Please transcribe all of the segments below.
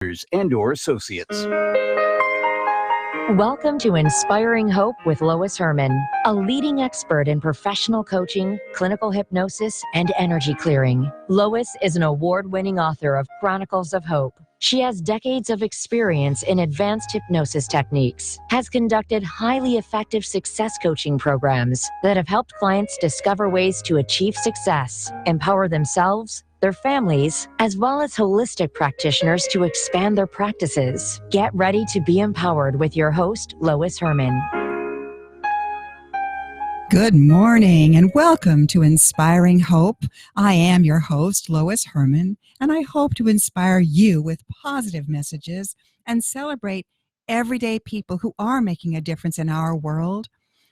and/or associates. Welcome to Inspiring Hope with Lois Herman, a leading expert in professional coaching, clinical hypnosis, and energy clearing. Lois is an award-winning author of Chronicles of Hope. She has decades of experience in advanced hypnosis techniques, has conducted highly effective success coaching programs that have helped clients discover ways to achieve success, empower themselves, their families, as well as holistic practitioners to expand their practices. Get ready to be empowered with your host, Lois Herman. Good morning and welcome to Inspiring Hope. I am your host, Lois Herman, and I hope to inspire you with positive messages and celebrate everyday people who are making a difference in our world.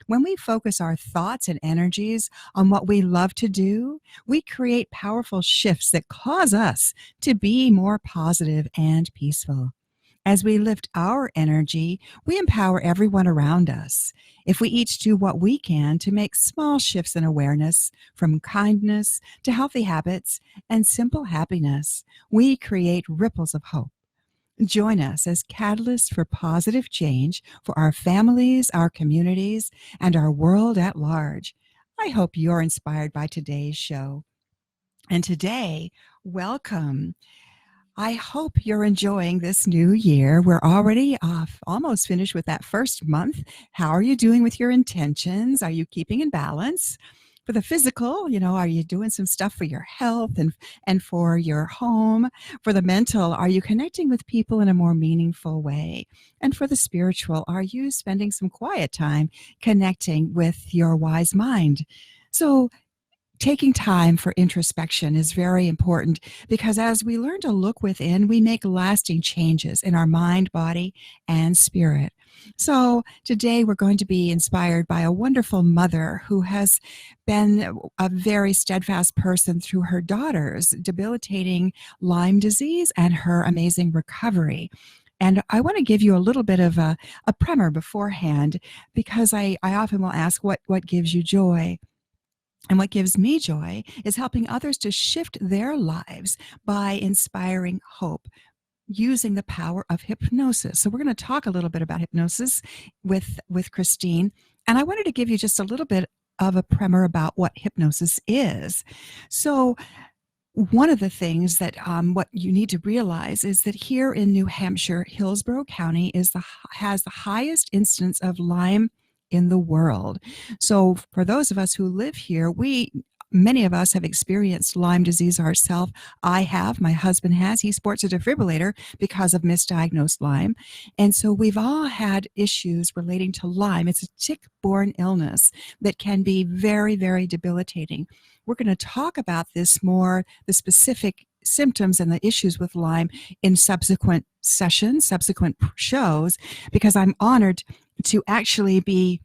When we focus our thoughts and energies on what we love to do, we create powerful shifts that cause us to be more positive and peaceful. As we lift our energy, we empower everyone around us. If we each do what we can to make small shifts in awareness, from kindness to healthy habits and simple happiness, we create ripples of hope. Join us as catalysts for positive change for our families, our communities, and our world at large. I hope you're inspired by today's show. And today, welcome. I hope you're enjoying this new year. We're already almost finished with that first month. How are you doing with your intentions? Are you keeping in balance? For the physical, are you doing some stuff for your health and for your home? For the mental, are you connecting with people in a more meaningful way? And for the spiritual, are you spending some quiet time connecting with your wise mind? So taking time for introspection is very important because as we learn to look within, we make lasting changes in our mind, body, and spirit. So today we're going to be inspired by a wonderful mother who has been a very steadfast person through her daughter's debilitating Lyme disease and her amazing recovery. And I want to give you a little bit of a primer beforehand because I often will ask what gives you joy. And what gives me joy is helping others to shift their lives by inspiring hope using the power of hypnosis. So we're going to talk a little bit about hypnosis with Christine. And I wanted to give you just a little bit of a primer about what hypnosis is. So one of the things that what you need to realize is that here in New Hampshire, Hillsborough County has the highest incidence of Lyme in the world. So for those of us who live here, many of us have experienced Lyme disease ourselves. I have, my husband has, he sports a defibrillator because of misdiagnosed Lyme. And so we've all had issues relating to Lyme. It's a tick-borne illness that can be very, very debilitating. We're going to talk about this more, the specific symptoms and the issues with Lyme in subsequent sessions, subsequent shows, because I'm honored to actually be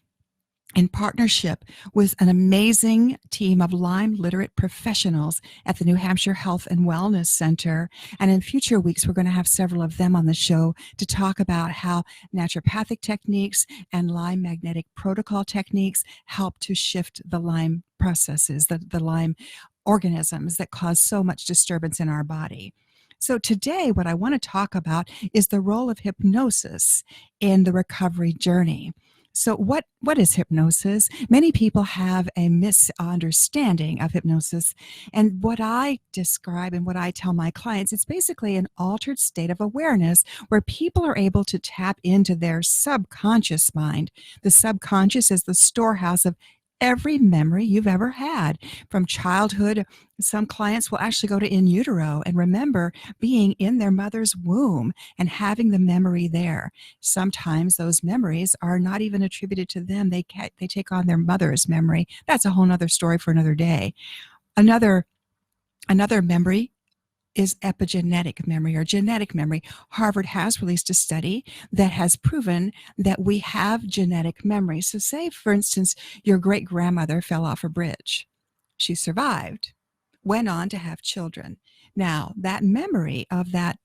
in partnership with an amazing team of Lyme literate professionals at the New Hampshire Health and Wellness Center. And in future weeks, we're going to have several of them on the show to talk about how naturopathic techniques and Lyme magnetic protocol techniques help to shift the Lyme processes, the Lyme organisms that cause so much disturbance in our body. So today, what I want to talk about is the role of hypnosis in the recovery journey. So what is hypnosis? Many people have a misunderstanding of hypnosis. And what I describe and what I tell my clients, it's basically an altered state of awareness where people are able to tap into their subconscious mind. The subconscious is the storehouse of every memory you've ever had from childhood. Some clients will actually go to in utero and remember being in their mother's womb and having the memory there. Sometimes those memories are not even attributed to them. They take on their mother's memory. That's a whole other story for another day. Another memory is epigenetic memory or genetic memory. Harvard has released a study that has proven that we have genetic memory. So say, for instance, your great-grandmother fell off a bridge. She survived, went on to have children. Now, that memory of that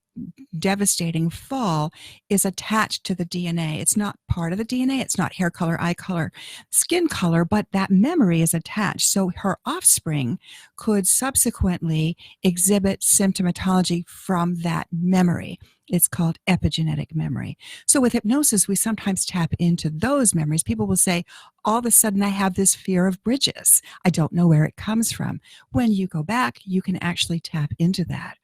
devastating fall is attached to the DNA. It's not part of the DNA. It's not hair color, eye color, skin color, but that memory is attached. So her offspring could subsequently exhibit symptomatology from that memory. It's called epigenetic memory. So with hypnosis, we sometimes tap into those memories. People will say, all of a sudden I have this fear of bridges. I don't know where it comes from. When you go back, you can actually tap into that.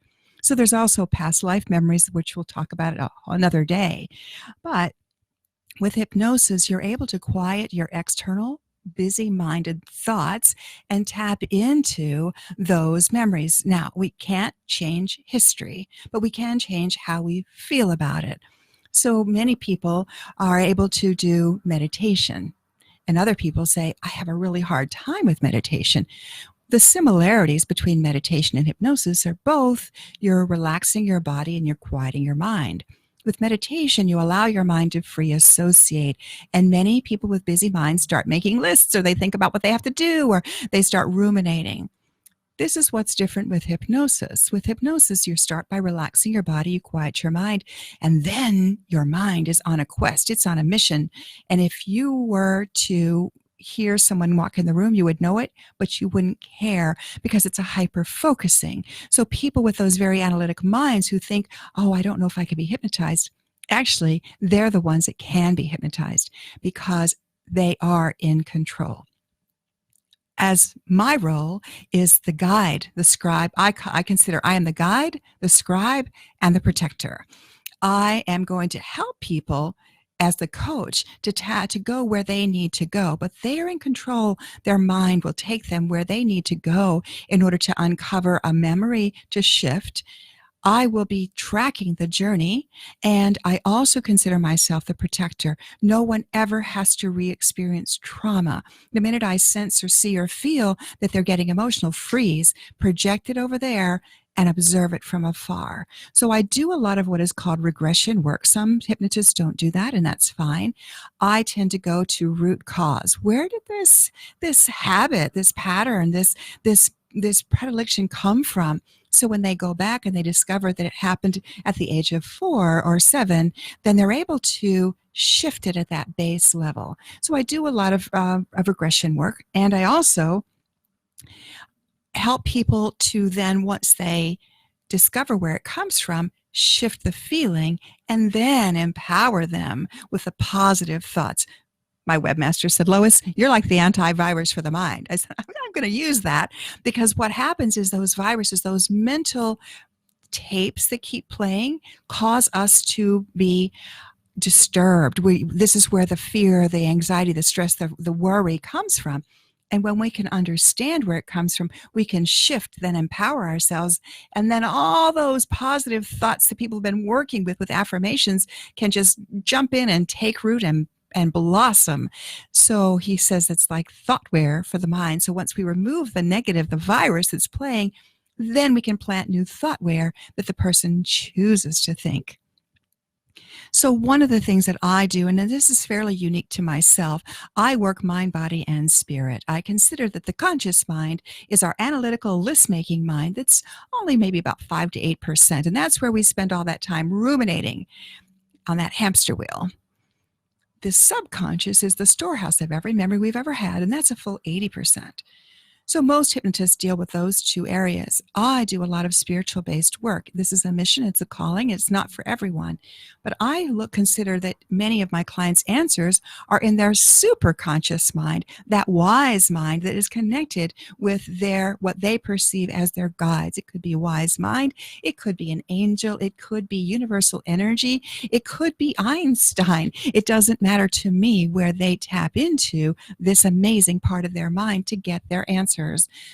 So there's also past life memories, which we'll talk about another day. But with hypnosis, you're able to quiet your external, busy-minded thoughts and tap into those memories. Now, we can't change history, but we can change how we feel about it. So many people are able to do meditation, and other people say, I have a really hard time with meditation. The similarities between meditation and hypnosis are both you're relaxing your body and you're quieting your mind. With meditation, you allow your mind to free associate. And many people with busy minds start making lists, or they think about what they have to do, or they start ruminating. This is what's different with hypnosis. With hypnosis, you start by relaxing your body, you quiet your mind, and then your mind is on a quest. It's on a mission. And if you were to hear someone walk in the room, you would know it, but you wouldn't care because it's a hyper-focusing. So people with those very analytic minds who think, oh, I don't know if I could be hypnotized, actually, they're the ones that can be hypnotized because they are in control. As my role is the guide, the scribe, I consider I am the guide, the scribe, and the protector. I am going to help people as the coach to go where they need to go, but they're in control. Their mind will take them where they need to go in order to uncover a memory to shift. I will be tracking the journey, and I also consider myself the protector. No one ever has to re-experience trauma. The minute I sense or see or feel that they're getting emotional, freeze, project it over there, and observe it from afar. So I do a lot of what is called regression work. Some hypnotists don't do that, and that's fine. I tend to go to root cause. Where did this habit, this pattern, this predilection come from? So when they go back and they discover that it happened at the age of 4 or 7, then they're able to shift it at that base level. So I do a lot of regression work, and I also help people to then, once they discover where it comes from, shift the feeling and then empower them with the positive thoughts. My webmaster said, Lois, you're like the antivirus for the mind. I said, I'm going to use that because what happens is those viruses, those mental tapes that keep playing cause us to be disturbed. This is where the fear, the anxiety, the stress, the worry comes from. And when we can understand where it comes from, we can shift, then empower ourselves. And then all those positive thoughts that people have been working with affirmations can just jump in and take root and blossom. So he says it's like thoughtware for the mind. So once we remove the negative, the virus that's playing, then we can plant new thoughtware that the person chooses to think. So one of the things that I do, and this is fairly unique to myself, I work mind, body, and spirit. I consider that the conscious mind is our analytical list-making mind that's only maybe about 5 to 8%. And that's where we spend all that time ruminating on that hamster wheel. The subconscious is the storehouse of every memory we've ever had, and that's a full 80%. So most hypnotists deal with those two areas. I do a lot of spiritual-based work. This is a mission. It's a calling. It's not for everyone. But I consider that many of my clients' answers are in their superconscious mind, that wise mind that is connected with what they perceive as their guides. It could be a wise mind. It could be an angel. It could be universal energy. It could be Einstein. It doesn't matter to me where they tap into this amazing part of their mind to get their answers.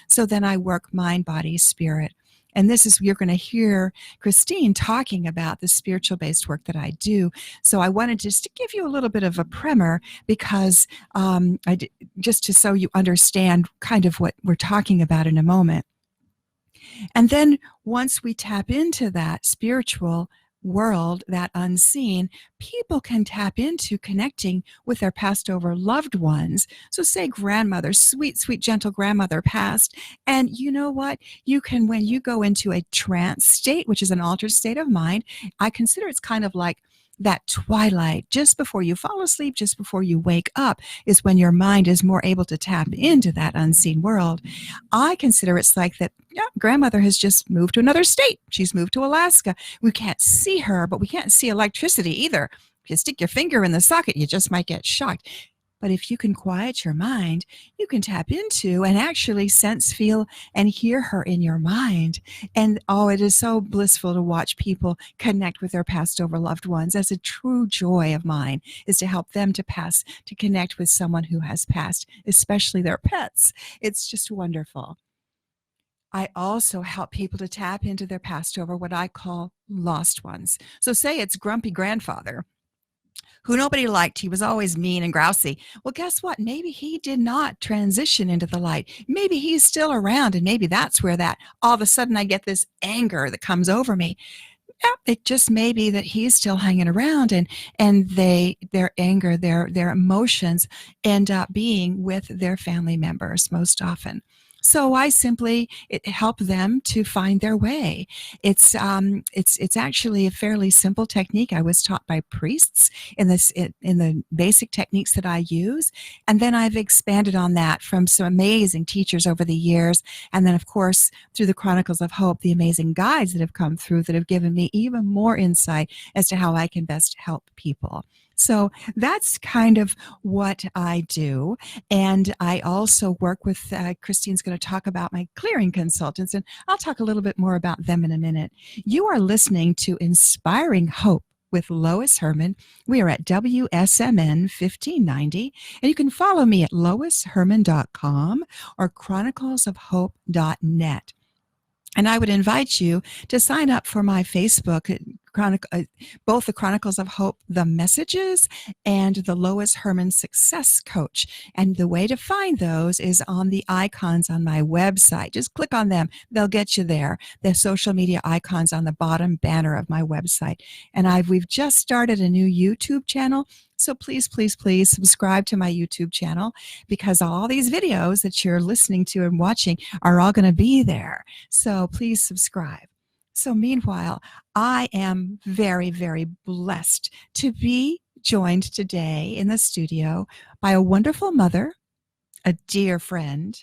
So then I work mind, body, spirit. And this is, you're going to hear Christine talking about the spiritual-based work that I do. So I wanted just to give you a little bit of a primer because just so you understand kind of what we're talking about in a moment. And then once we tap into that spiritual world, that unseen, people can tap into connecting with their passed over loved ones. So say grandmother, sweet, sweet, gentle grandmother passed. And you know what? You can, when you go into a trance state, which is an altered state of mind, I consider it's kind of like that twilight, just before you fall asleep, just before you wake up, is when your mind is more able to tap into that unseen world. I consider it's like that, yeah, grandmother has just moved to another state. She's moved to Alaska. We can't see her, but we can't see electricity either. If you stick your finger in the socket, you just might get shocked. But if you can quiet your mind, you can tap into and actually sense, feel, and hear her in your mind. And oh, it is so blissful to watch people connect with their passed over loved ones. As a true joy of mine is to help them to connect with someone who has passed, especially their pets. It's just wonderful. I also help people to tap into their passed over, what I call lost ones. So say it's grumpy grandfather who nobody liked. He was always mean and grousy. Well, guess what? Maybe he did not transition into the light. Maybe he's still around, and maybe that's where that all of a sudden I get this anger that comes over me. Yeah, it just may be that he's still hanging around, and their anger, their emotions end up being with their family members most often. So I simply help them to find their way. It's actually a fairly simple technique. I was taught by priests in the basic techniques that I use, and then I've expanded on that from some amazing teachers over the years, and then of course through the Chronicles of Hope, the amazing guides that have come through that have given me even more insight as to how I can best help people. So that's kind of what I do. And I also work with, Christine's going to talk about my clearing consultants, and I'll talk a little bit more about them in a minute. You are listening to Inspiring Hope with Lois Herman. We are at WSMN 1590, and you can follow me at loisherman.com or chroniclesofhope.net. And I would invite you to sign up for my Facebook, both the Chronicles of Hope, the messages, and the Lois Herman Success Coach. And the way to find those is on the icons on my website. Just click on them. They'll get you there. The social media icons on the bottom banner of my website. And we've just started a new YouTube channel. So please, please, please subscribe to my YouTube channel, because all these videos that you're listening to and watching are all going to be there. So please subscribe. So meanwhile, I am very, very blessed to be joined today in the studio by a wonderful mother, a dear friend,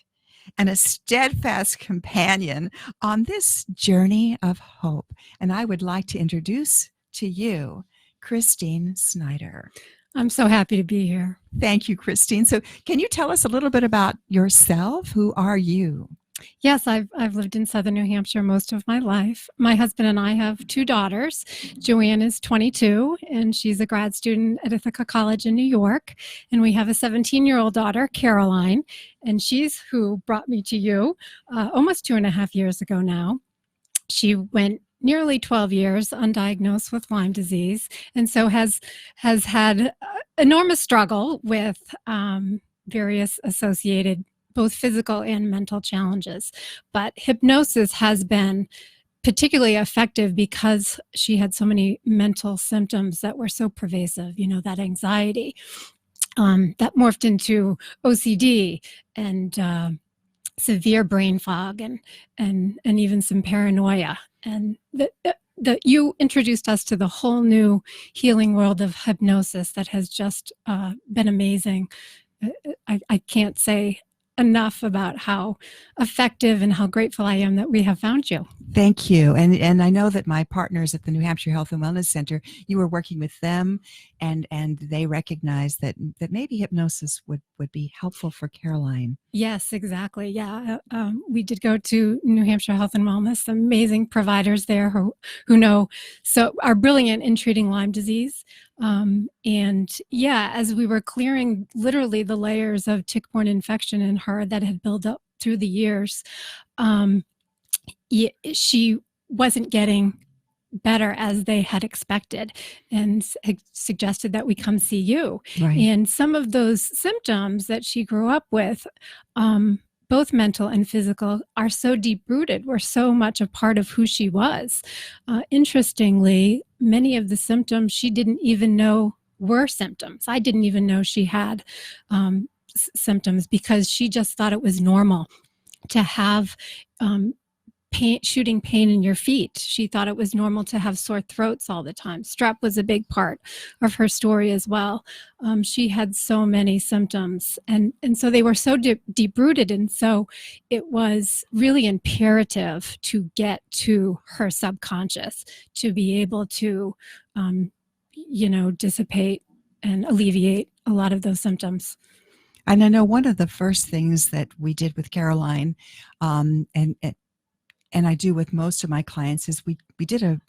and a steadfast companion on this journey of hope. And I would like to introduce to you Christine Snyder. I'm so happy to be here. Thank you, Christine. So can you tell us a little bit about yourself? Who are you? Yes, I've lived in Southern New Hampshire most of my life. My husband and I have two daughters. Joanne is 22, and she's a grad student at Ithaca College in New York. And we have a 17-year-old daughter, Caroline, and she's who brought me to you almost 2.5 years ago now. She went nearly 12 years undiagnosed with Lyme disease, and so has had enormous struggle with various associated both physical and mental challenges. But hypnosis has been particularly effective because she had so many mental symptoms that were so pervasive, that anxiety that morphed into OCD and severe brain fog and even some paranoia. And that you introduced us to the whole new healing world of hypnosis that has just been amazing. I can't say enough about how effective and how grateful I am that we have found you. Thank you. And I know that my partners at the New Hampshire Health and Wellness Center, you were working with them, and they recognized that maybe hypnosis would be helpful for Caroline. Yes, exactly. Yeah. We did go to New Hampshire Health and Wellness, amazing providers there who are brilliant in treating Lyme disease. And yeah, as we were clearing literally the layers of tick-borne infection in her that had built up through the years, she wasn't getting better as they had expected, and suggested that we come see you. Right. And some of those symptoms that she grew up with both mental and physical, are so deep-rooted, were so much a part of who she was. Interestingly, many of the symptoms she didn't even know were symptoms. I didn't even know she had symptoms because she just thought it was normal to have shooting pain in your feet. She thought it was normal to have sore throats all the time. Strep was a big part of her story as well. She had so many symptoms, and so they were so deep-rooted, and so it was really imperative to get to her subconscious to be able to, dissipate and alleviate a lot of those symptoms. And I know one of the first things that we did with Caroline, and I do with most of my clients, is we did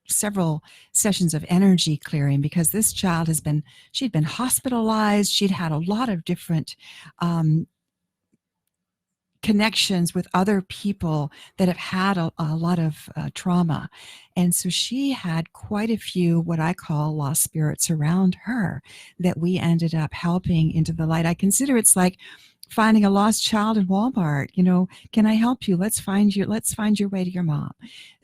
several sessions of energy clearing, because this child she'd been hospitalized. She'd had a lot of different connections with other people that have had a lot of trauma. And so she had quite a few what I call lost spirits around her that we ended up helping into the light. I consider it's like finding a lost child in Walmart. Can I help you? Let's find your way to your mom.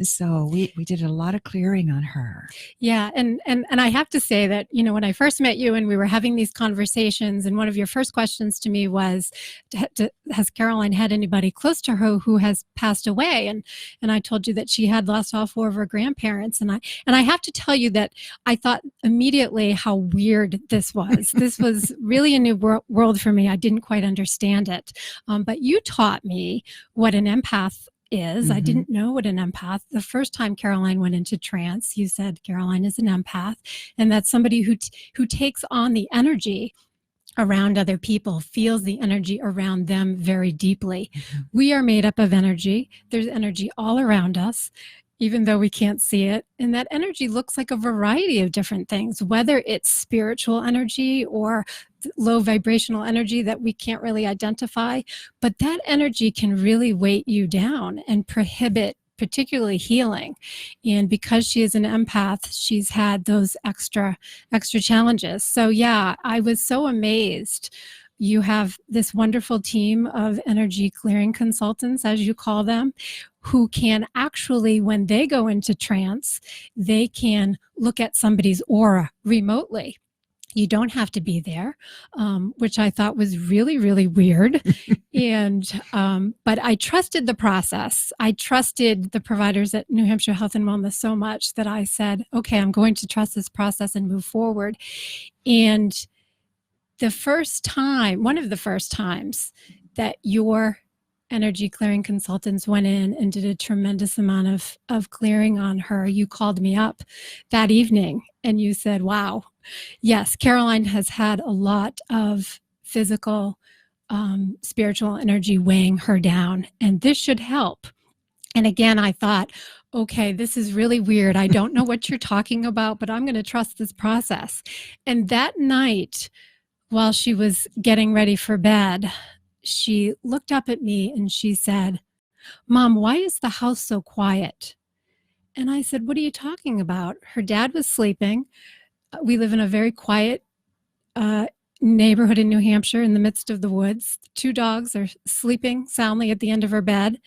So we did a lot of clearing on her. Yeah, and I have to say that, when I first met you and we were having these conversations, and one of your first questions to me was, has Caroline had anybody close to her who has passed away? And I told you that she had lost all 4 of her grandparents, and I have to tell you that I thought immediately how weird this was. This was really a new world for me. I didn't quite understand it, but you taught me what an empath is. Mm-hmm. I didn't know what an empath. The first time Caroline went into trance, you said Caroline is an empath, and that's somebody who takes on the energy around other people, feels the energy around them very deeply. Mm-hmm. We are made up of energy. There's energy all around us, even though we can't see it. And that energy looks like a variety of different things, whether it's spiritual energy or low vibrational energy that we can't really identify. But that energy can really weight you down and prohibit particularly healing. And because she is an empath, she's had those extra challenges. So yeah, I was so amazed. You have this wonderful team of energy clearing consultants, as you call them, who can actually, when they go into trance, they can look at somebody's aura remotely. You don't have to be there, which I thought was really, really weird. But I trusted the process. I trusted the providers at New Hampshire Health and Wellness so much that I said, okay, I'm going to trust this process and move forward. And one of the first times that your energy clearing consultants went in and did a tremendous amount of clearing on her, you called me up that evening and you said, wow, yes, Caroline has had a lot of physical, spiritual energy weighing her down, and this should help. And again, I thought, okay, this is really weird. I don't know what you're talking about, but I'm going to trust this process. And that night, while she was getting ready for bed, she looked up at me and she said, Mom, why is the house so quiet? And I said, what are you talking about? Her dad was sleeping. We live in a very quiet neighborhood in New Hampshire in the midst of the woods. 2 dogs are sleeping soundly at the end of her bed.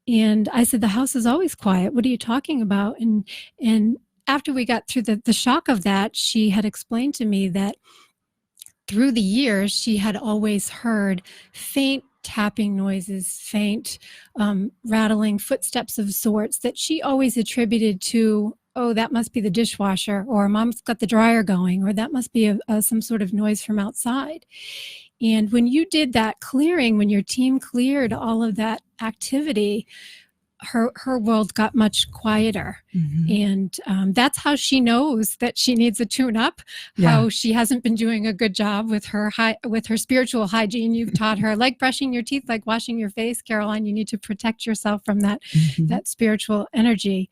And I said, the house is always quiet. What are you talking about? And after we got through the shock of that, she had explained to me that through the years, she had always heard faint tapping noises, faint rattling footsteps of sorts that she always attributed to, oh, that must be the dishwasher, or Mom's got the dryer going, or that must be some sort of noise from outside. And when you did that clearing, when your team cleared all of that activity, her world got much quieter. Mm-hmm. And that's how she knows that she needs a tune-up, how she hasn't been doing a good job with her spiritual hygiene. You've taught her, like brushing your teeth, like washing your face, Caroline, you need to protect yourself from that, that spiritual energy.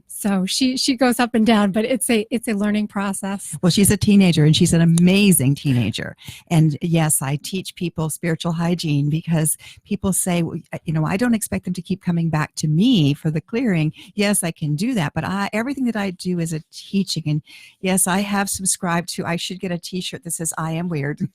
So she goes up and down, but it's a learning process. Well, she's a teenager and she's an amazing teenager. And yes, I teach people spiritual hygiene because people say, I don't expect them to keep coming back to me for the clearing. Yes, I can do that, but everything that I do is a teaching. And yes, I have subscribed to, I should get a t-shirt that says I am weird.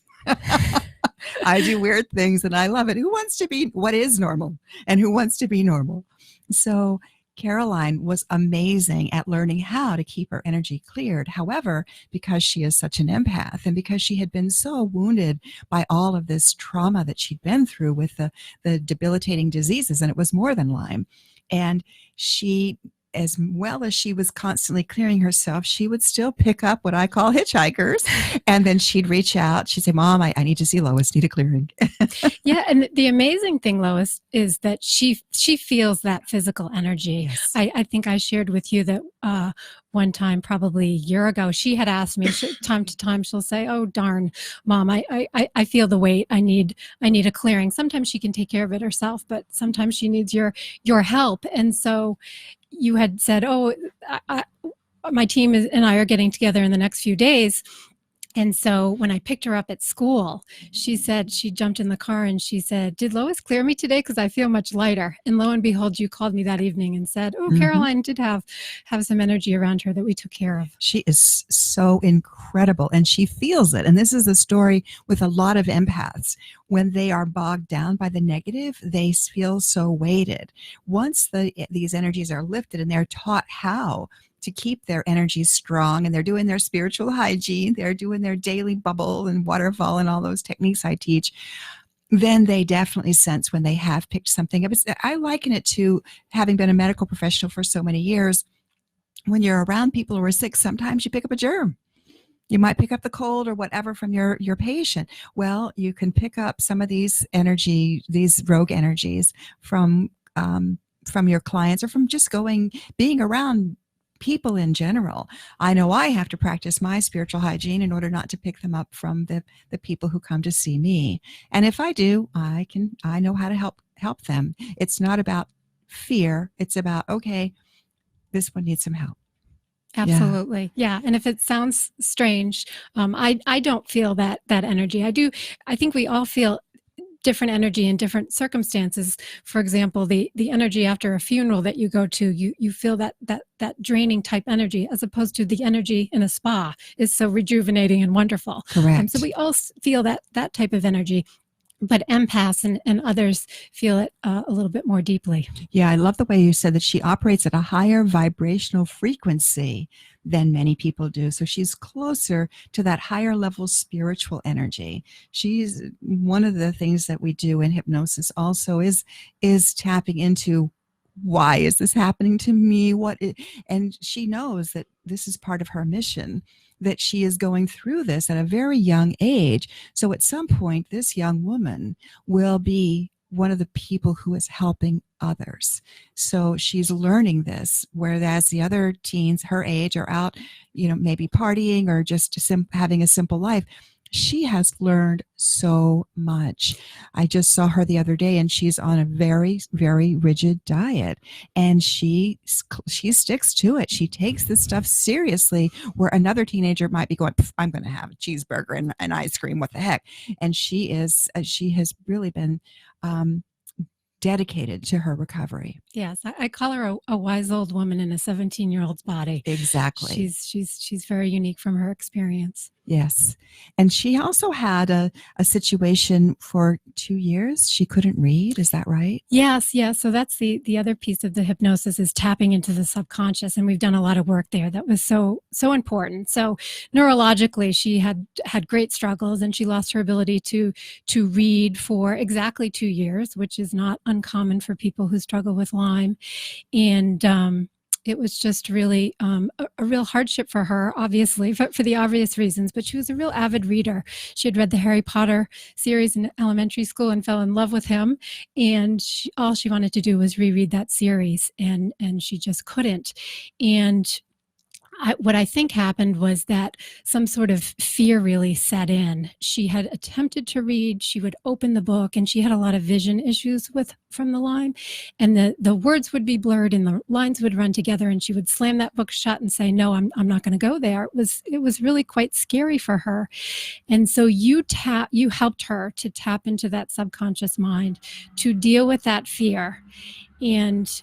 I do weird things and I love it. Who wants to be what is normal and who wants to be normal? So Caroline was amazing at learning how to keep her energy cleared. However, because she is such an empath and because she had been so wounded by all of this trauma that she'd been through with the debilitating diseases, and it was more than Lyme, and she, as well as she was constantly clearing herself, she would still pick up what I call hitchhikers. And then she'd reach out. She'd say, Mom, I need to see Lois, need a clearing. Yeah. And the amazing thing, Lois, is that she feels that physical energy. Yes. I think I shared with you that one time, probably a year ago, she had asked me time to time, she'll say, oh, darn, Mom, I feel the weight. I need a clearing. Sometimes she can take care of it herself, but sometimes she needs your help. And so you had said, oh, my team and I are getting together in the next few days. And so when I picked her up at school, she said, she jumped in the car and she said, did Lois clear me today? Because I feel much lighter. And lo and behold, you called me that evening and said, oh, Caroline did have some energy around her that we took care of. She is so incredible and she feels it. And this is a story with a lot of empaths. When they are bogged down by the negative, they feel so weighted. Once these energies are lifted and they're taught how to keep their energies strong, and they're doing their spiritual hygiene, they're doing their daily bubble and waterfall and all those techniques I teach, then they definitely sense when they have picked something up. I liken it to having been a medical professional for so many years. When you're around people who are sick, sometimes you pick up a germ. You might pick up the cold or whatever from your patient. Well, you can pick up some of these rogue energies from your clients or from just being around people in general. I know I have to practice my spiritual hygiene in order not to pick them up from the people who come to see me. And if I do, I know how to help them. It's not about fear. It's about, okay, this one needs some help. Absolutely. Yeah. And if it sounds strange, I don't feel that energy. I think we all feel different energy in different circumstances. For example, the energy after a funeral that you go to, you feel that draining type energy, as opposed to the energy in a spa is so rejuvenating and wonderful. Correct. So we all feel that type of energy. But empaths and others feel it a little bit more deeply. Yeah, I love the way you said that she operates at a higher vibrational frequency than many people do. So she's closer to that higher level spiritual energy. She's one of the things that we do in hypnosis also is tapping into, why is this happening to me? And she knows that this is part of her mission, that she is going through this at a very young age. So at some point, this young woman will be one of the people who is helping others. So she's learning this, whereas the other teens her age are out, maybe partying or just having a simple life. She has learned so much. I just saw her the other day and she's on a very, very rigid diet and she sticks to it. She takes this stuff seriously, where another teenager might be going, I'm going to have a cheeseburger and ice cream. What the heck? And she has really been dedicated to her recovery. Yes, I call her a wise old woman in a 17-year-old's body. Exactly. She's very unique from her experience. Yes. And she also had a situation for 2 years. She couldn't read. Is that right? Yes. So that's the other piece of the hypnosis, is tapping into the subconscious. And we've done a lot of work there that was so important. So neurologically, she had great struggles and she lost her ability to read for exactly 2 years, which is not uncommon for people who struggle with Lyme. And it was just really a real hardship for her, obviously, for the obvious reasons. But she was a real avid reader. She had read the Harry Potter series in elementary school and fell in love with him. And all she wanted to do was reread that series, and she just couldn't. And what I think happened was that some sort of fear really set in. She had attempted to read, she would open the book, and she had a lot of vision issues from the Lyme, and the words would be blurred and the lines would run together, and she would slam that book shut and say, no, I'm not going to go there. It was really quite scary for her. And so you helped her to tap into that subconscious mind, to deal with that fear. And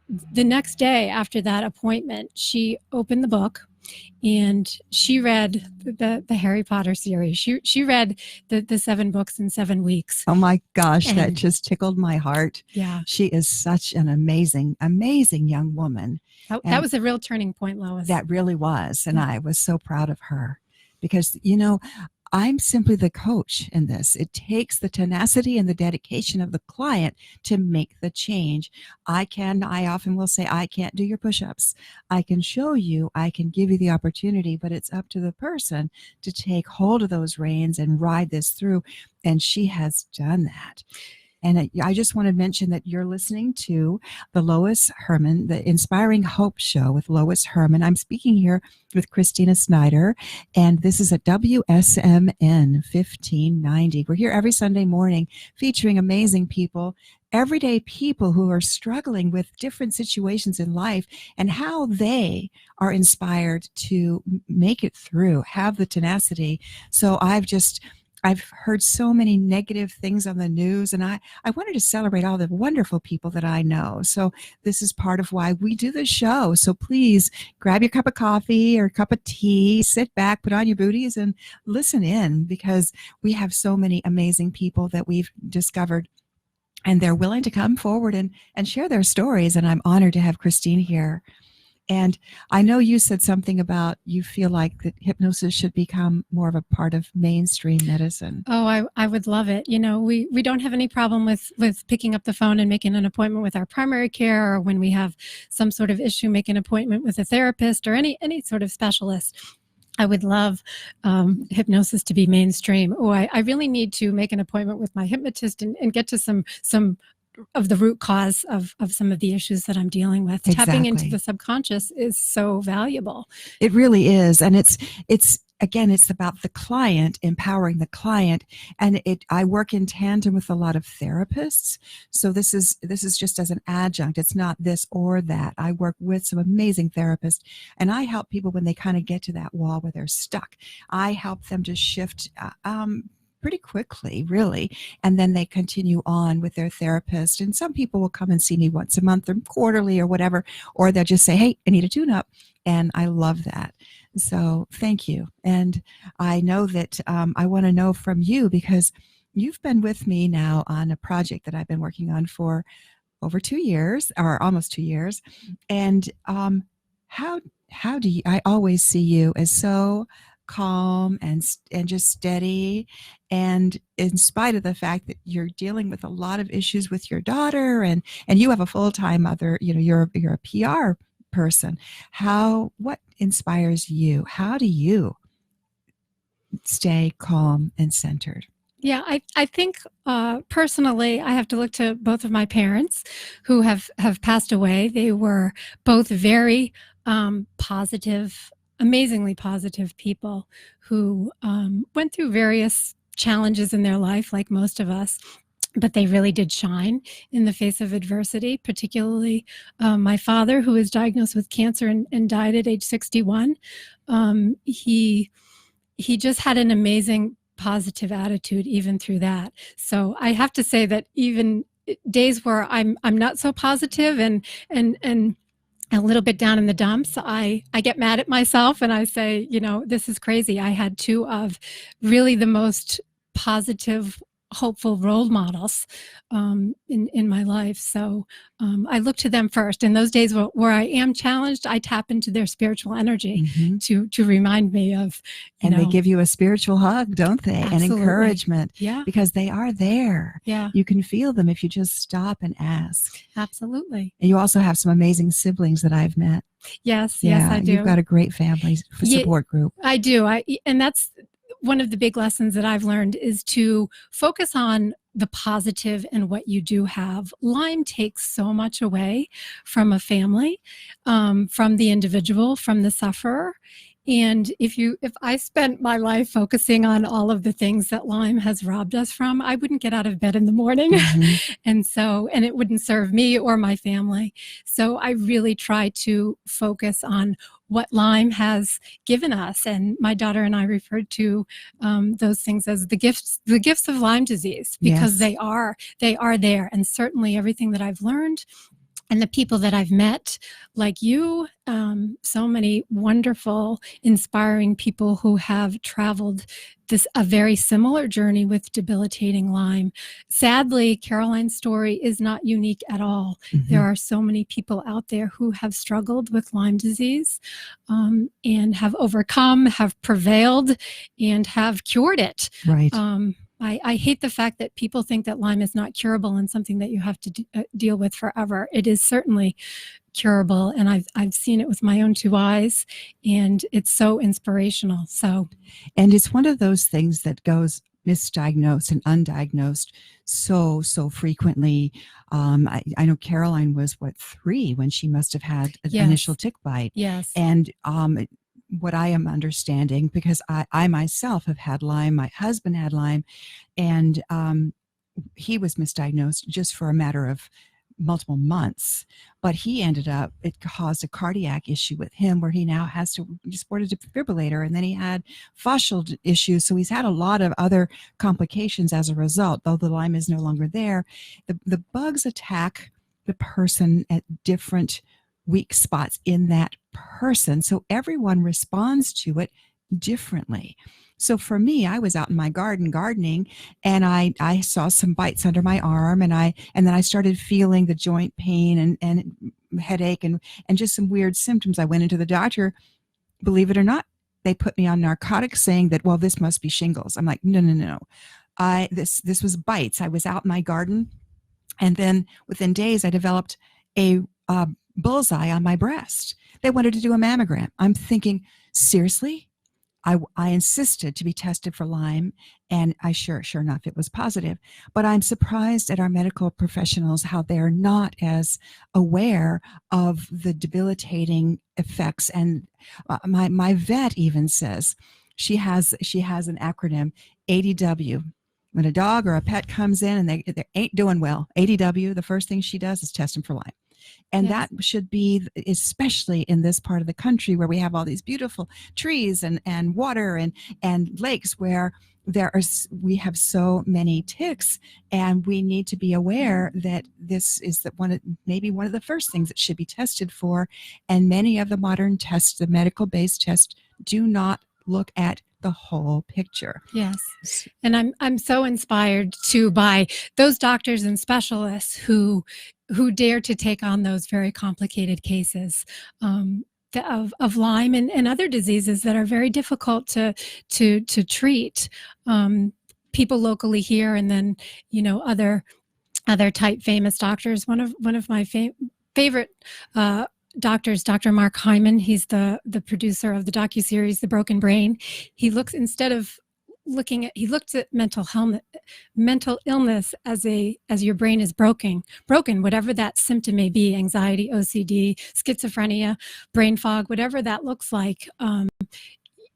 the next day after that appointment, she opened the book and she read the Harry Potter series. She read the 7 books in 7 weeks. Oh my gosh, that And- just tickled my heart. Yeah, She is such an amazing, amazing young woman. that was a real turning point, Lois. That really was. And Yeah. I was so proud of her because, I'm simply the coach in this. It takes the tenacity and the dedication of the client to make the change. I often will say, I can't do your push-ups. I can show you, I can give you the opportunity, but it's up to the person to take hold of those reins and ride this through. And she has done that. And I just want to mention that you're listening to the Lois Herman, the Inspiring Hope Show with Lois Herman. I'm speaking here with Christina Snyder, and this is at WSMN 1590. We're here every Sunday morning featuring amazing people, everyday people who are struggling with different situations in life and how they are inspired to make it through, have the tenacity. So I've heard so many negative things on the news, and I wanted to celebrate all the wonderful people that I know. So this is part of why we do the show. So please grab your cup of coffee or cup of tea, sit back, put on your booties, and listen in, because we have so many amazing people that we've discovered, and they're willing to come forward and share their stories. And I'm honored to have Christine here. And I know you said something about you feel like that hypnosis should become more of a part of mainstream medicine. Oh, I would love it. We don't have any problem with picking up the phone and making an appointment with our primary care, or when we have some sort of issue, make an appointment with a therapist or any sort of specialist. I would love hypnosis to be mainstream. Oh, I really need to make an appointment with my hypnotist and get to some of the root cause of some of the issues that I'm dealing with. Exactly. Tapping into the subconscious is so valuable. It really is. And it's about the client, empowering the client. And I work in tandem with a lot of therapists. So this is just as an adjunct. It's not this or that. I work with some amazing therapists, and I help people when they kind of get to that wall where they're stuck. I help them to shift pretty quickly, really. And then they continue on with their therapist. And some people will come and see me once a month or quarterly or whatever, or they'll just say, hey, I need a tune-up. And I love that. So thank you. And I know that I want to know from you, because you've been with me now on a project that I've been working on for over 2 years, or almost 2 years. And how do you, I always see you as so calm and just steady, and in spite of the fact that you're dealing with a lot of issues with your daughter, and you have a full-time other, you're a PR person. What inspires you? How do you stay calm and centered? Yeah, I think personally, I have to look to both of my parents who have passed away. They were both very positive, amazingly positive people who went through various challenges in their life, like most of us, but they really did shine in the face of adversity, particularly my father, who was diagnosed with cancer and died at age 61. He just had an amazing positive attitude even through that. So I have to say that even days where I'm not so positive and a little bit down in the dumps, I get mad at myself and I say, this is crazy. I had 2 of really the most positive, hopeful role models in my life. So I look to them first. In those days where I am challenged, I tap into their spiritual energy to remind me of, they give you a spiritual hug, don't they? Absolutely. And encouragement. Yeah. Because they are there. Yeah. You can feel them if you just stop and ask. Absolutely. And you also have some amazing siblings that I've met. Yes, I do. You've got a great family support group. I do. And that's one of the big lessons that I've learned, is to focus on the positive and what you do have. Lyme takes so much away from a family, from the individual, from the sufferer. And if I spent my life focusing on all of the things that Lyme has robbed us from, I wouldn't get out of bed in the morning. And it wouldn't serve me or my family. So I really try to focus on what Lyme has given us. And my daughter and I referred to those things as the gifts of Lyme disease, because they are there. And certainly everything that I've learned and the people that I've met, like you, so many wonderful, inspiring people who have traveled a very similar journey with debilitating Lyme. Sadly, Caroline's story is not unique at all. There are so many people out there who have struggled with Lyme disease, and have overcome, have prevailed, and have cured it. Right. I hate the fact that people think that Lyme is not curable and something that you have to deal with forever. It is certainly curable, and I've seen it with my own two eyes, and it's so inspirational. And it's one of those things that goes misdiagnosed and undiagnosed so frequently. I know Caroline was 3 when she must have had an initial tick bite. Yes. And what I am understanding, because I myself have had Lyme, my husband had Lyme, and he was misdiagnosed just for a matter of multiple months, but it caused a cardiac issue with him where he now has to support a defibrillator, and then he had fascial issues. So he's had a lot of other complications as a result, though the Lyme is no longer there. The bugs attack the person at different weak spots in that person. So everyone responds to it differently. So for me, I was out in my garden gardening, and I saw some bites under my arm, and then I started feeling the joint pain and headache and just some weird symptoms. I went into the doctor. Believe it or not, they put me on narcotics, saying that, well, this must be shingles. I'm like, no. This was bites. I was out in my garden, and then within days, I developed a bullseye on my breast. They wanted to do a mammogram. I'm thinking, seriously? I insisted to be tested for Lyme, and I sure enough, it was positive. But I'm surprised at our medical professionals, how they're not as aware of the debilitating effects. And my vet even says she has an acronym, ADW. When a dog or a pet comes in and they ain't doing well, ADW, the first thing she does is test them for Lyme. And that should be, especially in this part of the country where we have all these beautiful trees and water and lakes, where we have so many ticks, and we need to be aware that this is maybe one of the first things that should be tested for. And many of the modern tests, the medical-based tests, do not look at the whole picture. Yes. And I'm so inspired too by those doctors and specialists who dare to take on those very complicated cases of Lyme and other diseases that are very difficult to treat. People locally here, and then other type famous doctors. One of my favorite doctors, Dr. Mark Hyman. He's the producer of the docuseries The Broken Brain. He looks at mental illness as your brain is broken, whatever that symptom may be: anxiety, OCD, schizophrenia, brain fog, whatever that looks like.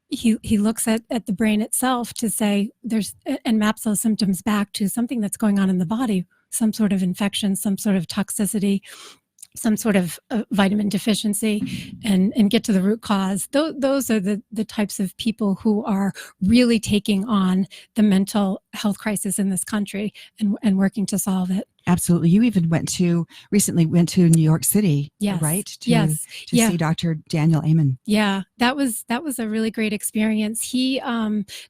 He looks at the brain itself to say and maps those symptoms back to something that's going on in the body, some sort of infection, some sort of toxicity, some sort of vitamin deficiency, and get to the root cause. Those are the types of people who are really taking on the mental health crisis in this country and working to solve it. Absolutely. You even recently went to New York City, right? To see Dr. Daniel Amen. Yeah, that was a really great experience.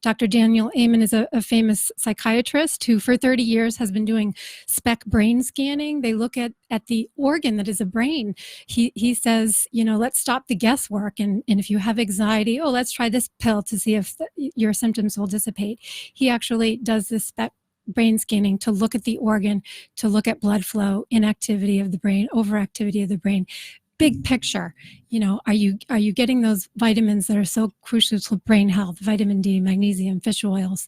Dr. Daniel Amen is a famous psychiatrist who for 30 years has been doing SPECT brain scanning. They look at the organ that is a brain. He says, let's stop the guesswork. And if you have anxiety, let's try this pill to see if your symptoms will dissipate. He actually does this SPECT brain scanning to look at the organ, to look at blood flow, inactivity of the brain, overactivity of the brain. Big picture, are you getting those vitamins that are so crucial to brain health? Vitamin D, magnesium, fish oils.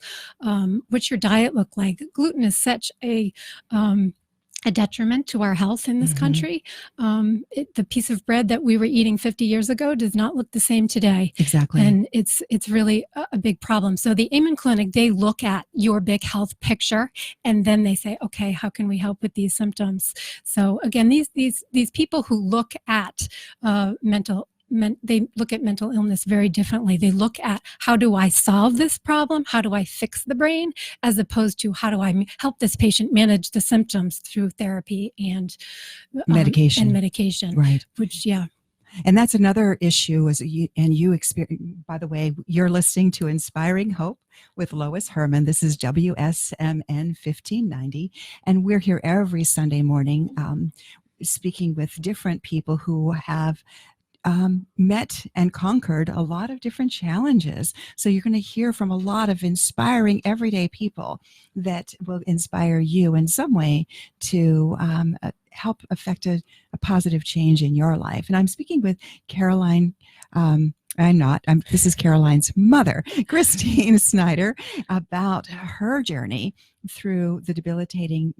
What's your diet look like? Gluten is such a detriment to our health in this country. The piece of bread that we were eating 50 years ago does not look the same today. Exactly. And it's really a big problem. So the Amen Clinic, they look at your big health picture, and then they say, okay, how can we help with these symptoms? So again, these people who look at mental they look at mental illness very differently. They look at, how do I solve this problem? How do I fix the brain? As opposed to, how do I help this patient manage the symptoms through therapy and medication. Right. Which, yeah. And that's another issue you experience. By the way, you're listening to Inspiring Hope with Lois Herman. This is WSMN 1590. And we're here every Sunday morning speaking with different people who have met and conquered a lot of different challenges. So you're going to hear from a lot of inspiring everyday people that will inspire you in some way to help affect a positive change in your life. And I'm speaking with Caroline. This is Caroline's mother, Christine Snyder, about her journey through the debilitating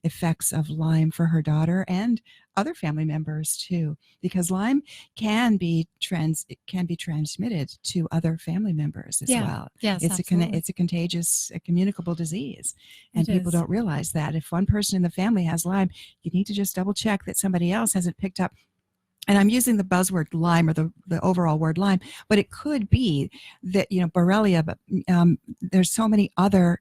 effects of Lyme for her daughter and other family members too, because Lyme can be transmitted to other family members as well. Yes, it's a contagious, communicable disease, and people don't realize that. If one person in the family has Lyme, you need to just double check that somebody else hasn't picked up. And I'm using the buzzword Lyme, or the overall word Lyme, but it could be that, Borrelia, but there's so many other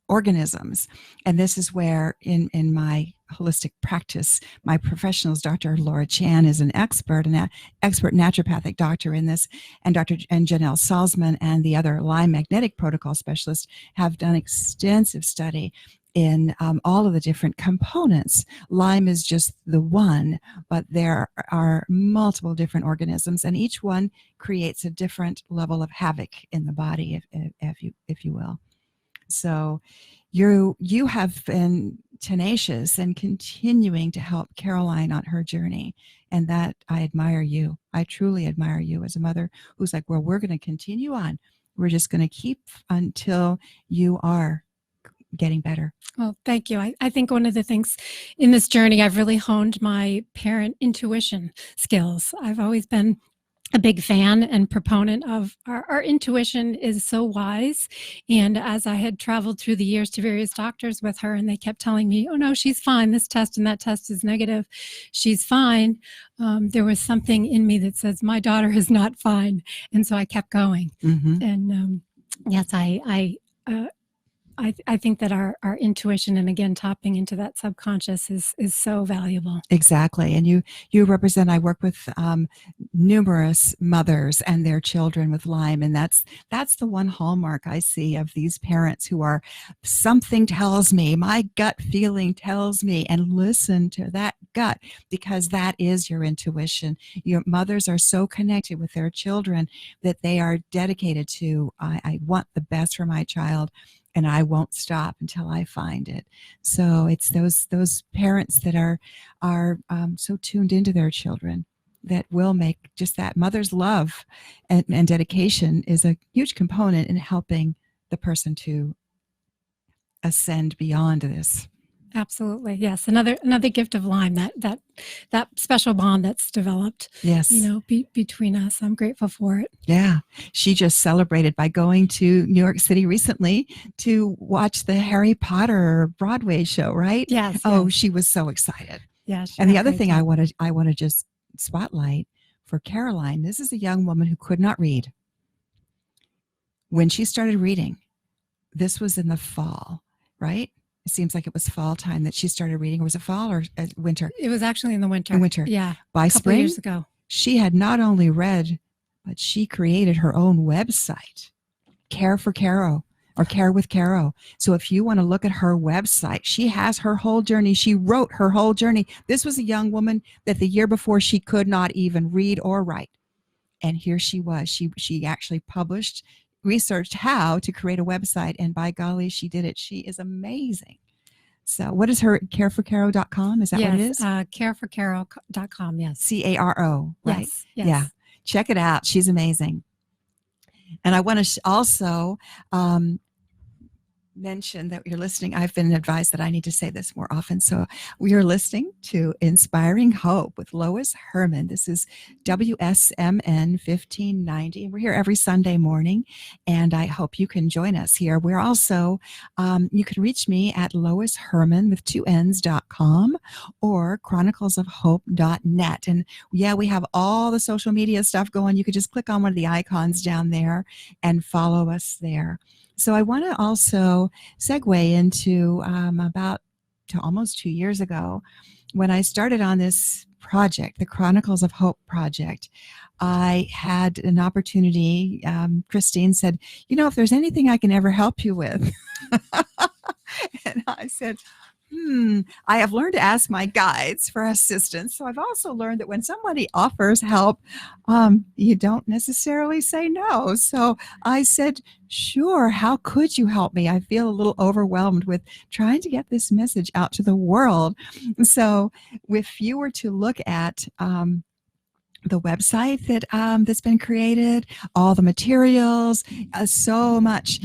organisms. And this is where in my holistic practice, my professionals, Dr. Laura Chan is an expert naturopathic doctor in this, and Dr. Janelle Salzman and the other Lyme magnetic protocol specialists have done extensive study in all of the different components. Lyme is just the one, but there are multiple different organisms, and each one creates a different level of havoc in the body, if you will. So you have been tenacious and continuing to help Caroline on her journey, and that I admire you. I truly admire you as a mother who's like, well, we're going to continue on. We're just going to keep until you are getting better. Well, thank you. I think one of the things in this journey, I've really honed my parent intuition skills. I've always been a big fan and proponent of our intuition is so wise. And as I had traveled through the years to various doctors with her, and they kept telling me, oh no, she's fine. This test and that test is negative. She's fine. There was something in me that says my daughter is not fine. And so I kept going. Mm-hmm. And yes, I think that our intuition, and again, tapping into that subconscious is so valuable. Exactly. And you represent, I work with numerous mothers and their children with Lyme. And that's the one hallmark I see of these parents who are, something tells me, my gut feeling tells me, and listen to that gut, because that is your intuition. Your mothers are so connected with their children that they are dedicated to, I want the best for my child, and I won't stop until I find it. So it's those parents that are so tuned into their children that will make just that. Mother's love and dedication is a huge component in helping the person to ascend beyond this. Absolutely. Yes. Another gift of Lyme, that special bond that's developed. Yes. Between us. I'm grateful for it. Yeah. She just celebrated by going to New York City recently to watch the Harry Potter Broadway show, right? Yes. Oh, yes. She was so excited. Yeah. And the other thing I want to just spotlight for Caroline, this is a young woman who could not read. When she started reading, this was in the fall, right? It seems like it was fall time that she started reading. Was it fall or winter? It was actually in the winter. In winter. Yeah. By spring, years ago. She had not only read, but she created her own website, Care for Caro, or Care with Caro. So if you want to look at her website, she has her whole journey. She wrote her whole journey. This was a young woman that the year before she could not even read or write. And here she was. She actually published, researched how to create a website, and by golly, she did it. She is amazing. So what is her, careforcaro.com? Is that what it is? Careforcaro.com, yes. CARO, right? Yes, yes. Yeah. Check it out. She's amazing. And I want to also mention that you're listening. I've been advised that I need to say this more often. So we are listening to Inspiring Hope with Lois Herman. This is WSMN 1590. We're here every Sunday morning, and I hope you can join us here. We're also, you can reach me at loisherman with 2Ns.com or chroniclesofhope.net. And yeah, we have all the social media stuff going. You could just click on one of the icons down there and follow us there. So I want to also segue into about almost 2 years ago when I started on this project, the Chronicles of Hope project. I had an opportunity. Christine said, if there's anything I can ever help you with. And I said, I have learned to ask my guides for assistance. So I've also learned that when somebody offers help, you don't necessarily say no. So I said, sure, how could you help me? I feel a little overwhelmed with trying to get this message out to the world. So if you were to look at the website that's been created, all the materials, so much.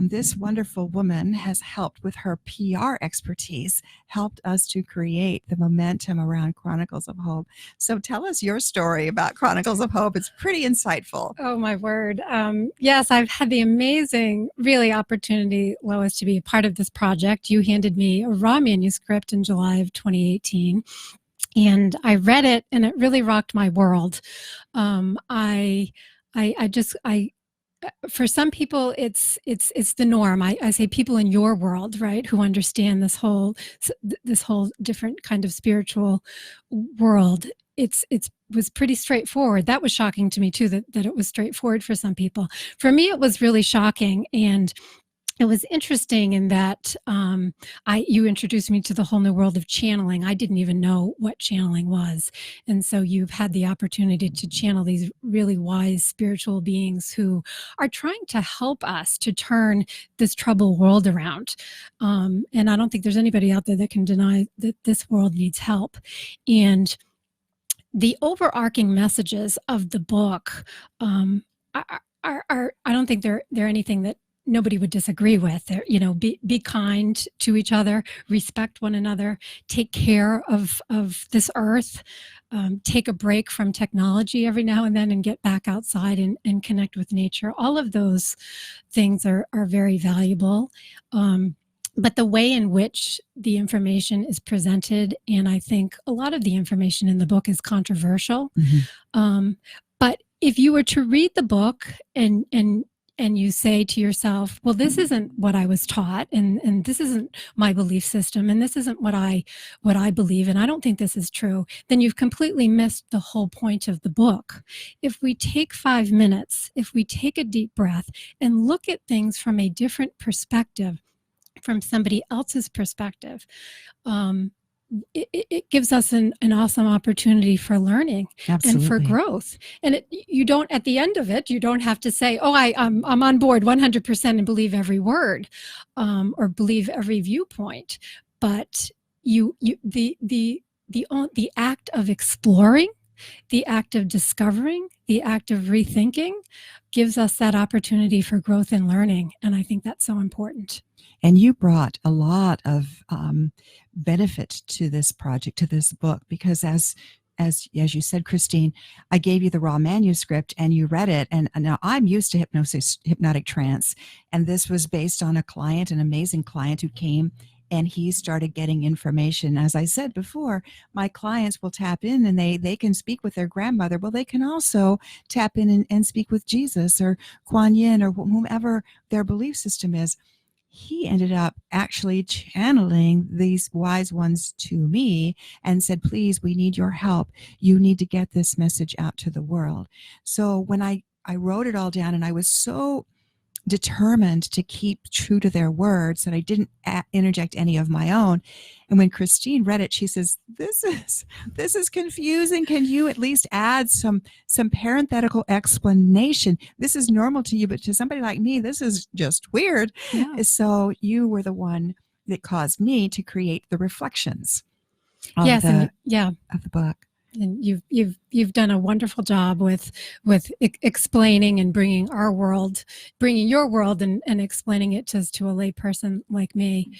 This wonderful woman has helped with her PR expertise, helped us to create the momentum around Chronicles of Hope. So tell us your story about Chronicles of Hope. It's pretty insightful. Oh, my word. Yes, I've had the amazing, really opportunity, Lois, to be a part of this project. You handed me a raw manuscript in July of 2018. And I read it, and it really rocked my world. For some people, it's the norm. I say people in your world, right, who understand this whole different kind of spiritual world. It was pretty straightforward. That was shocking to me too, that it was straightforward for some people. For me, it was really shocking, and it was interesting in that you introduced me to the whole new world of channeling. I didn't even know what channeling was. And so you've had the opportunity to channel these really wise spiritual beings who are trying to help us to turn this troubled world around. And I don't think there's anybody out there that can deny that this world needs help. And the overarching messages of the book are I don't think they're anything that nobody would disagree with. Be kind to each other, respect one another, take care of this earth, take a break from technology every now and then and get back outside and connect with nature. All of those things are very valuable. But the way in which the information is presented, and I think a lot of the information in the book is controversial. Mm-hmm. But if you were to read the book and you say to yourself, well, this isn't what I was taught, and this isn't my belief system, and this isn't what I believe, and I don't think this is true, then you've completely missed the whole point of the book. If we take 5 minutes, if we take a deep breath and look at things from a different perspective, from somebody else's perspective, it gives us an awesome opportunity for learning. Absolutely. And for growth. And you don't, at the end of it, you don't have to say, oh, I'm on board 100% and believe every word, or believe every viewpoint. But the act of exploring, the act of discovering, the act of rethinking gives us that opportunity for growth and learning. And I think that's so important. And you brought a lot of benefit to this project, to this book, because as you said, Christine, I gave you the raw manuscript and you read it. And now I'm used to hypnotic trance. And this was based on a client, an amazing client who came and he started getting information. As I said before, my clients will tap in and they can speak with their grandmother. Well, they can also tap in and speak with Jesus or Kuan Yin or whomever their belief system is. He ended up actually channeling these wise ones to me and said, please, we need your help. You need to get this message out to the world. So when I wrote it all down, and I was so determined to keep true to their words that I didn't interject any of my own. And when Christine read it, she says, this is confusing. Can you at least add some parenthetical explanation? This is normal to you, but to somebody like me, this is just weird. Yeah. So you were the one that caused me to create the reflections of the book. And you've done a wonderful job with explaining and bringing your world and explaining it to a lay person like me.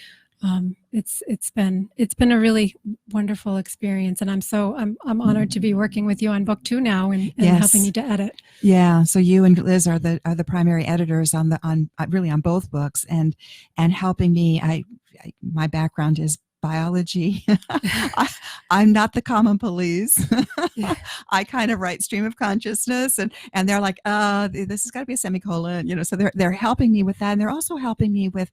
It's been a really wonderful experience, and I'm honored to be working with you on book 2 now and Yes. helping you to edit. Yeah, so you and Liz are the primary editors on both books, and helping me. My background is biology. I'm not the common police. I kind of write stream of consciousness, and they're like, this has got to be a semicolon, so they're helping me with that, and they're also helping me with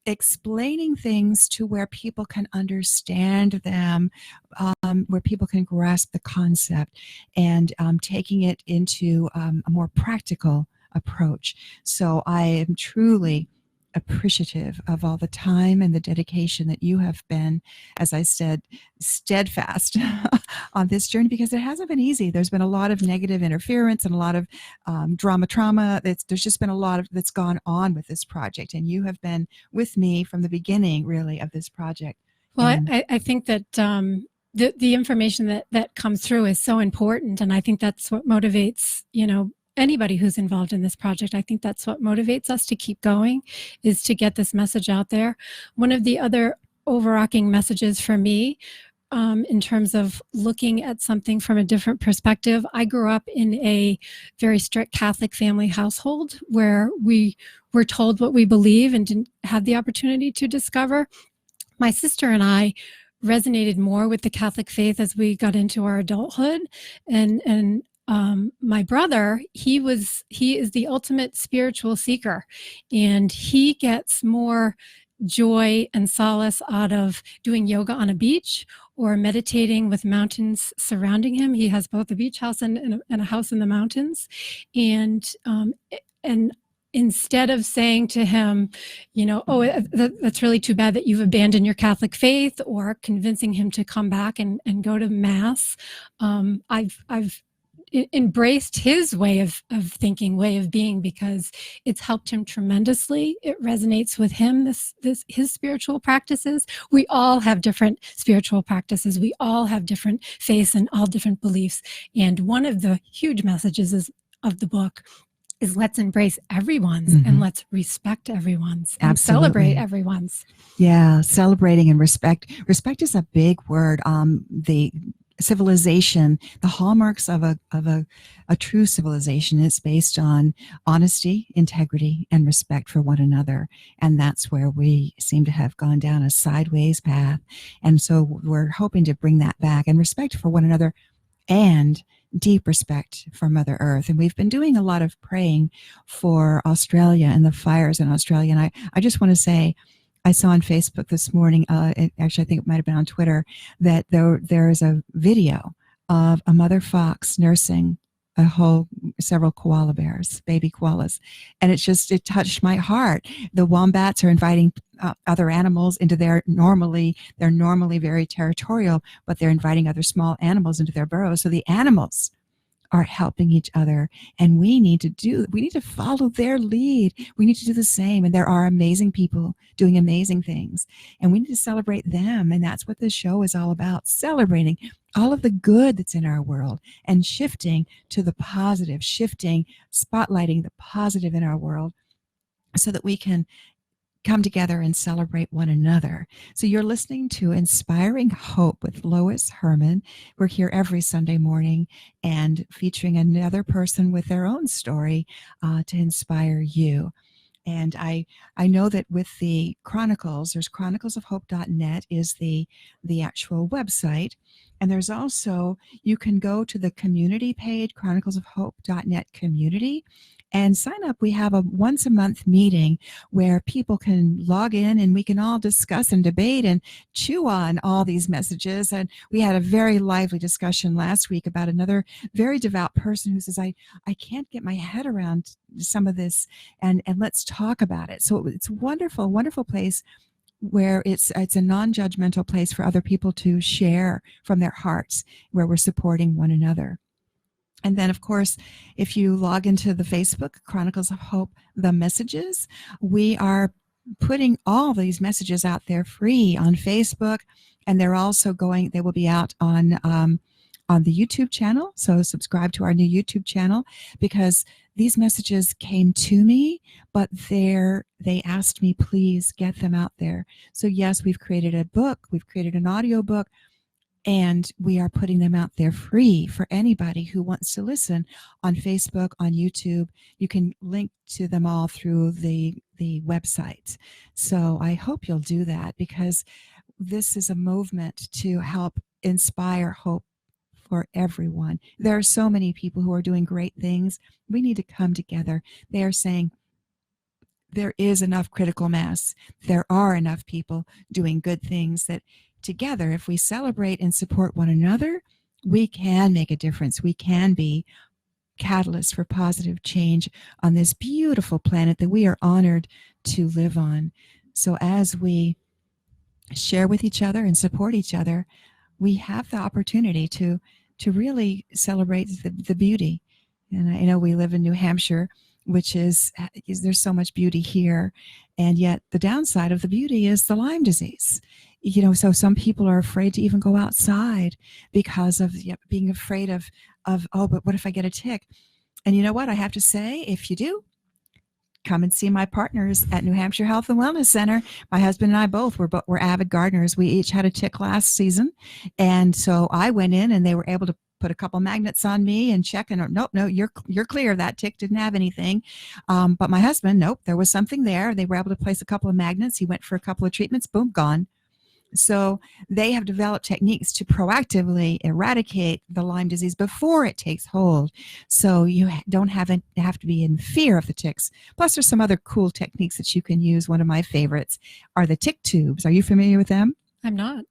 explaining things to where people can understand them, where people can grasp the concept, and taking it into a more practical approach. So I am truly appreciative of all the time and the dedication that you have been, as I said, steadfast on this journey, because it hasn't been easy. There's been a lot of negative interference and a lot of trauma. There's just been a lot that's gone on with this project, and you have been with me from the beginning, really, of this project. Well, I think that the information that comes through is so important, and I think that's what motivates, anybody who's involved in this project. I think that's what motivates us to keep going, is to get this message out there. One of the other overarching messages for me, in terms of looking at something from a different perspective, I grew up in a very strict Catholic family household where we were told what we believe and didn't have the opportunity to discover. My sister and I resonated more with the Catholic faith as we got into our adulthood, and my brother, he is the ultimate spiritual seeker, and he gets more joy and solace out of doing yoga on a beach or meditating with mountains surrounding him. He has both a beach house and a house in the mountains, and instead of saying to him, that's really too bad that you've abandoned your Catholic faith, or convincing him to come back and go to Mass, I've embraced his way of thinking, way of being, because it's helped him tremendously. It resonates with him, his spiritual practices. We all have different spiritual practices. We all have different faiths and all different beliefs. And one of the huge messages of the book is let's embrace everyone's, and let's respect everyone's, and celebrate everyone's. Yeah, celebrating and respect. Respect is a big word. The civilization, the hallmarks of a true civilization is based on honesty, integrity, and respect for one another. And that's where we seem to have gone down a sideways path. And so we're hoping to bring that back, and respect for one another and deep respect for Mother Earth. And we've been doing a lot of praying for Australia and the fires in Australia. And I just want to say, I saw on Facebook this morning, actually I think it might have been on Twitter, that there is a video of a mother fox nursing several koala bears, baby koalas. And it touched my heart. The wombats are inviting other animals into they're normally very territorial, but they're inviting other small animals into their burrows. So the animals are helping each other, and we need to follow their lead. We need to do the same. And there are amazing people doing amazing things, and we need to celebrate them. And that's what this show is all about, celebrating all of the good that's in our world and shifting to the positive, spotlighting the positive in our world, so that we can come together and celebrate one another. So you're listening to Inspiring Hope with Lois Herman. We're here every Sunday morning and featuring another person with their own story to inspire you. And I know that with the Chronicles, there's chroniclesofhope.net is the actual website. And there's also, you can go to the community page, chroniclesofhope.net community, and sign up. We have a once a month meeting where people can log in, and we can all discuss and debate and chew on all these messages. And we had a very lively discussion last week about another very devout person who says, I can't get my head around some of this, and let's talk about it. So it's a wonderful, wonderful place where it's a non-judgmental place for other people to share from their hearts, where we're supporting one another. And then, of course, if you log into the Facebook, Chronicles of Hope, the messages, we are putting all these messages out there free on Facebook. And they're also they will be out on on the YouTube channel. So subscribe to our new YouTube channel, because these messages came to me, but they asked me, please get them out there. So yes, we've created a book, we've created an audio book, and we are putting them out there free for anybody who wants to listen on Facebook, on YouTube. You can link to them all through the website. So I hope you'll do that, because this is a movement to help inspire hope for everyone. There are so many people who are doing great things. We need to come together. They are saying there is enough critical mass. There are enough people doing good things that together, if we celebrate and support one another, we can make a difference. We can be catalysts for positive change on this beautiful planet that we are honored to live on. So as we share with each other and support each other, we have the opportunity to really celebrate the beauty. And I know we live in New Hampshire, which is there's so much beauty here, and yet the downside of the beauty is the Lyme disease. So some people are afraid to even go outside because of being afraid of oh, but what if I get a tick? And you know what I have to say? If you do, come and see my partners at New Hampshire Health and Wellness Center. My husband and I both were avid gardeners. We each had a tick last season, and so I went in and they were able to put a couple magnets on me and check, and nope, no, you're clear. That tick didn't have anything. But my husband, nope, there was something there. They were able to place a couple of magnets. He went for a couple of treatments, boom, gone. So they have developed techniques to proactively eradicate the Lyme disease before it takes hold. So you don't have to be in fear of the ticks. Plus, there's some other cool techniques that you can use. One of my favorites are the tick tubes. Are you familiar with them? I'm not.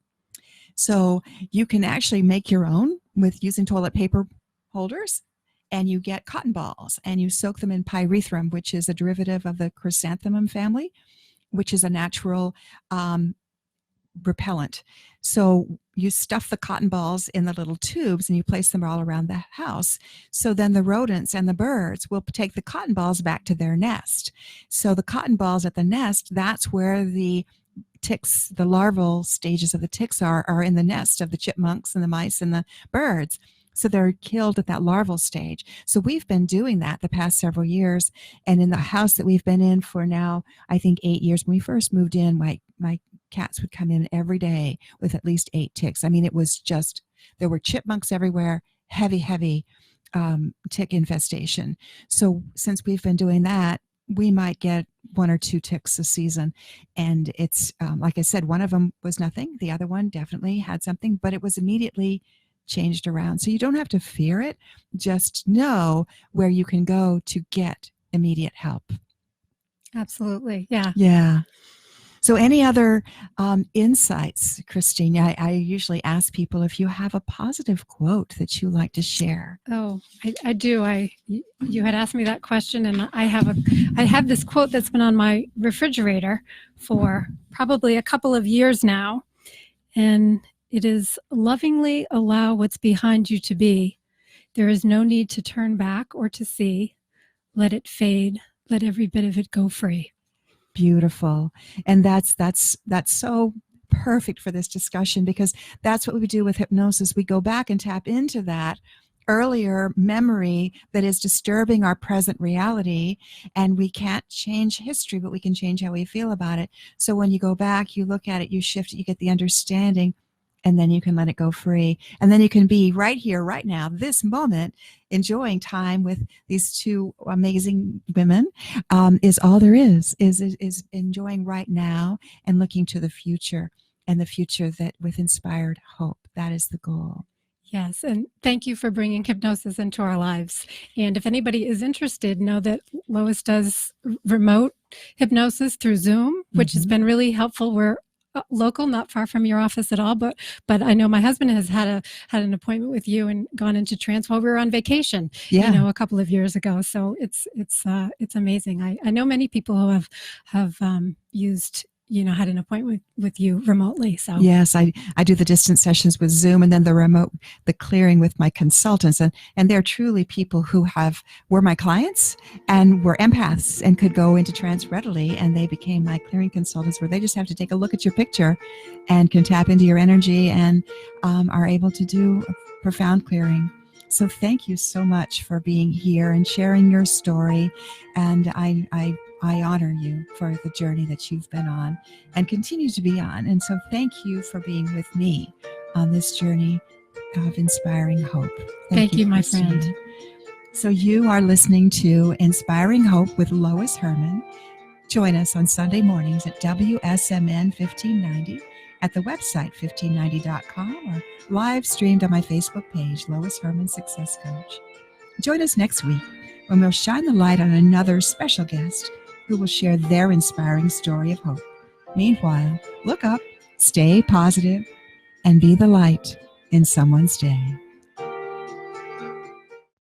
So you can actually make your own with using toilet paper holders, and you get cotton balls and you soak them in pyrethrum, which is a derivative of the chrysanthemum family, which is a natural repellent. So you stuff the cotton balls in the little tubes and you place them all around the house. So then the rodents and the birds will take the cotton balls back to their nest. So the cotton balls at the nest, that's where the ticks, the larval stages of the ticks are in the nest of the chipmunks and the mice and the birds. So they're killed at that larval stage. So we've been doing that the past several years. And in the house that we've been in for now, I think 8 years, when we first moved in, my cats would come in every day with at least 8 ticks. I mean, it was just, there were chipmunks everywhere, heavy tick infestation. So since we've been doing that, we might get 1 or 2 ticks a season. And it's, like I said, one of them was nothing. The other one definitely had something, but it was immediately changed around. So you don't have to fear it. Just know where you can go to get immediate help. Absolutely. Yeah. Yeah. So any other insights, Christine? I usually ask people if you have a positive quote that you like to share. Oh, I do. You had asked me that question, and I have this quote that's been on my refrigerator for probably a couple of years now. And it is, lovingly allow what's behind you to be. There is no need to turn back or to see. Let it fade. Let every bit of it go free. Beautiful. And that's so perfect for this discussion, because that's what we do with hypnosis. We go back and tap into that earlier memory that is disturbing our present reality, and we can't change history, but we can change how we feel about it. So when you go back, you look at it, you shift it, you get the understanding, and then you can let it go free. And then you can be right here, right now, this moment, enjoying time with these 2 amazing women, is all there is enjoying right now and looking to the future, and the future that with inspired hope. That is the goal. Yes, and thank you for bringing hypnosis into our lives. And if anybody is interested, know that Lois does remote hypnosis through Zoom, which has been really helpful. We're local, not far from your office at all, but I know my husband has had an appointment with you and gone into trance while we were on vacation, a couple of years ago. So it's amazing. I know many people who have used, had an appointment with you remotely. So yes, I do the distance sessions with Zoom, and then the clearing with my consultants, and they're truly people who were my clients and were empaths and could go into trance readily, and they became my clearing consultants, where they just have to take a look at your picture and can tap into your energy and are able to do profound clearing. So thank you so much for being here and sharing your story. And I honor you for the journey that you've been on and continue to be on. And so thank you for being with me on this journey of inspiring hope. Thank you, my Christine. friend. So you are listening to Inspiring Hope with Lois Herman. Join us on Sunday mornings at WSMN 1590 at the website 1590.com or live streamed on my Facebook page, Lois Herman Success Coach. Join us next week when we'll shine the light on another special guest who will share their inspiring story of hope. Meanwhile, look up, stay positive, and be the light in someone's day.